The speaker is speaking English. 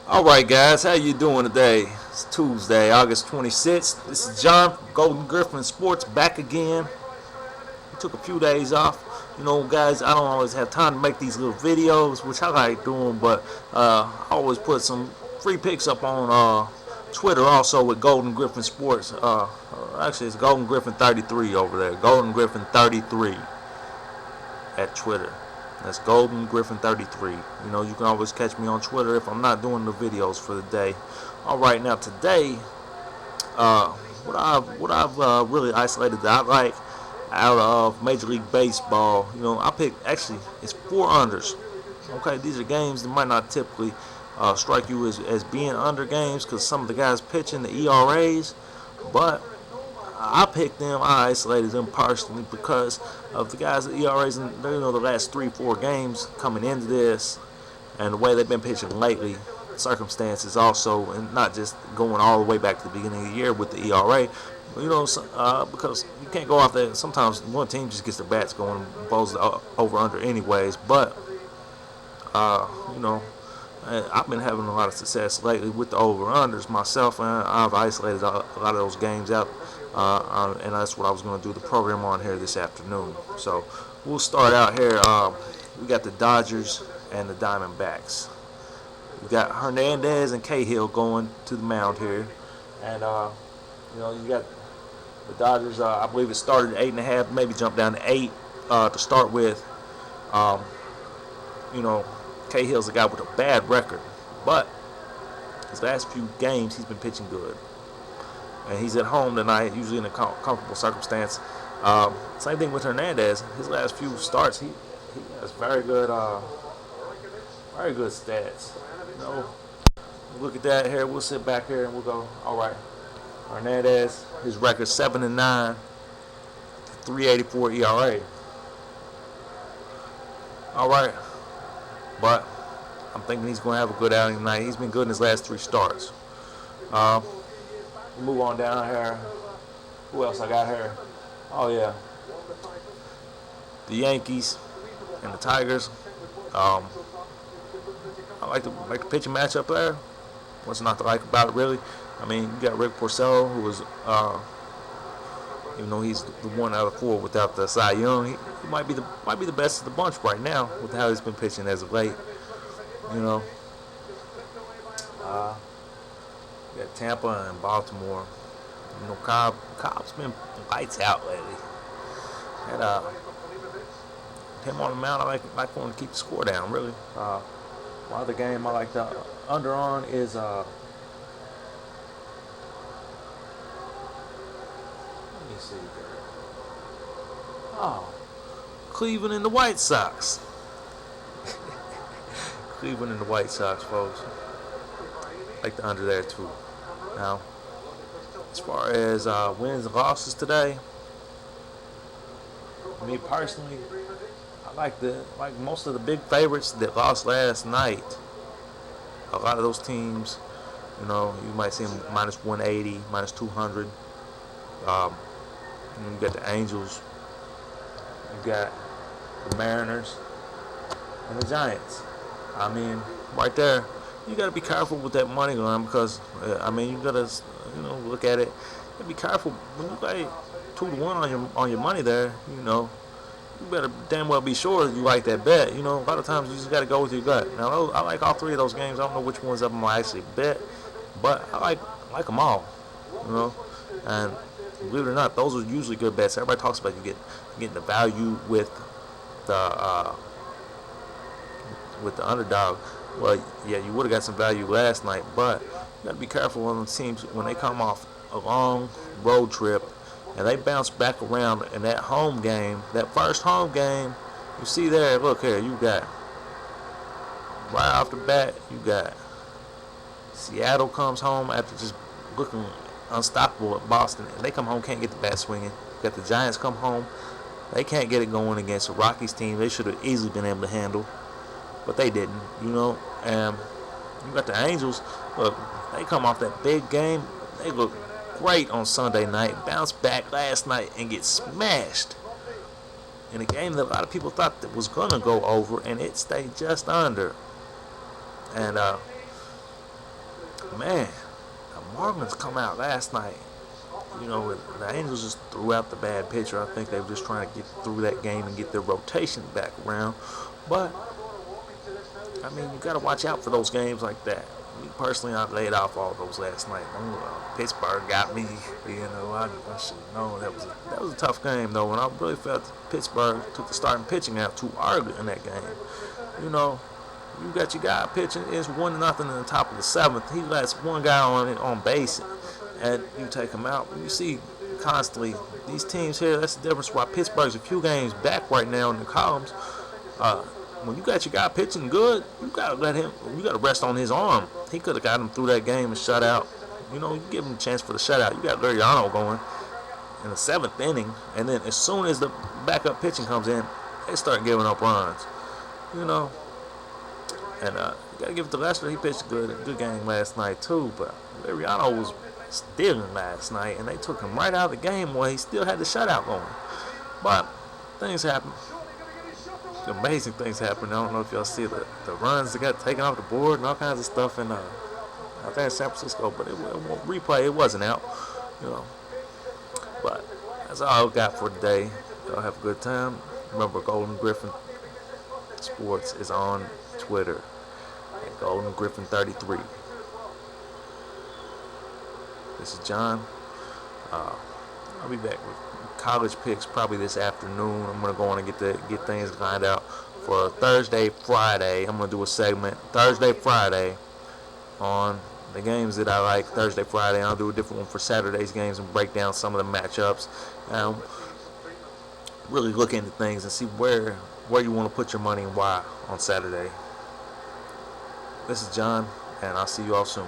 All right, guys, how you doing today? It's Tuesday, August 26th. This is John from Golden Griffin Sports back again. We took a few days off. Guys, I don't always have time to make these little videos, which I like doing, but I always put some free picks up on Twitter also with Golden Griffin Sports. Actually, it's Golden Griffin 33 over there. Golden Griffin 33 at Twitter. That's Golden Griffin 33. You can always catch me on Twitter if I'm not doing the videos for the day. All right, now today, uh, what I've really isolated that I like out of Major League Baseball. I picked actually it's four unders. Okay, these are games that might not typically strike you as being under games because some of the guys pitching the ERAs, but I picked them. I isolated them personally because of the guys at ERAs in the last 3-4 games coming into this, and the way they've been pitching lately. Circumstances also, and not just going all the way back to the beginning of the year with the ERA. Because you can't go off there. Sometimes one team just gets their bats going and bowls over under anyways. But uh, you know, I've been having a lot of success lately with the over-unders myself, and I've isolated a lot of those games out, and that's what I was going to do the program on here this afternoon. So we'll start out here. We got the Dodgers and the Diamondbacks. We got Hernandez and Cahill going to the mound here, and you got the Dodgers. I believe it started at 8.5, maybe jumped down to 8 to start with. Um, you know, Cahill's a guy with a bad record, but his last few games he's been pitching good, and he's at home tonight, usually in a comfortable circumstance. Same thing with Hernandez. His last few starts, he has very good stats. Look at that here. We'll sit back here and we'll go. All right, Hernandez, his record 7-9, 3.84 ERA. All right, but I'm thinking he's going to have a good outing tonight. He's been good in his last 3 starts. We'll move on down here. Who else I got here? Oh yeah, the Yankees and the Tigers. Um, I like the pitching matchup there. What's not to like about it, really? I mean, you got Rick Porcello, who was, even though he's the 1 out of 4 without the Cy Young, he might be the best of the bunch right now with how he's been pitching as of late. You know, you got Tampa and Baltimore. Cobb's been lights out lately. And him on the mound, I like for him to keep the score down, really. One other game I like the under on is let me see here. Oh, Cleveland and the White Sox. Cleveland and the White Sox, folks. I like the under there too. Now, as far as wins and losses today, me personally, I like most of the big favorites that lost last night. A lot of those teams, you might see them minus 180, minus 200. You got the Angels, you got the Mariners, and the Giants. I mean, right there, you got to be careful with that money line because, you got to, look at it. You got to be careful when you play 2-1 on your money there. You better damn well be sure you like that bet. A lot of times you just got to go with your gut. Now, I like all 3 of those games. I don't know which ones of them I actually bet, but I like them all. And believe it or not, those are usually good bets. Everybody talks about you getting the value with the underdog. Well, yeah, you would have got some value last night, but you got to be careful on the teams when they come off a long road trip and they bounce back around in that home game, that first home game. You see there, look here, you got right off the bat, you got Seattle comes home after just looking unstoppable at Boston, and they come home, can't get the bat swinging. You got the Giants come home, they can't get it going against the Rockies team they should have easily been able to handle, but they didn't, and you got the Angels, look, they come off that big game, they look great on Sunday night, bounce back last night and get smashed in a game that a lot of people thought that was going to go over, and it stayed just under. And Man, the Marlins come out last night. The Angels just threw out the bad pitcher. I think they were just trying to get through that game and get their rotation back around. But, I mean, you got to watch out for those games like that. Me personally, I laid off all those last night. Pittsburgh got me. I should have known that was a tough game though. And I really felt Pittsburgh took the starting pitching out too early in that game. You got your guy pitching. It's 1-0 in the top of the seventh. He lets one guy on base, and you take him out. You see constantly these teams here. That's the difference. Why Pittsburgh's a few games back right now in the columns. When you got your guy pitching good, you gotta let him. You gotta rest on his arm. He could have got him through that game and shut out. You give him a chance for the shutout. You got Liriano going in the seventh inning, and then as soon as the backup pitching comes in, they start giving up runs. And you gotta give it to Lester. He pitched a good game last night too. But Liriano was stealing last night, and they took him right out of the game while he still had the shutout going. But things happen. Amazing things happen. I don't know if y'all see the runs that got taken off the board and all kinds of stuff in out there in San Francisco. But it replay, it wasn't out. But that's all I got for today. Y'all have a good time. Remember, Golden Griffin Sports is on Twitter at Golden Griffin 33. This is John. I'll be back with college picks probably this afternoon. I'm gonna go on and get things lined out for Thursday, Friday. I'm gonna do a segment Thursday, Friday on the games that I like. Thursday, Friday. I'll do a different one for Saturday's games and break down some of the matchups. Really look into things and see where you want to put your money and why on Saturday. This is John, and I'll see you all soon.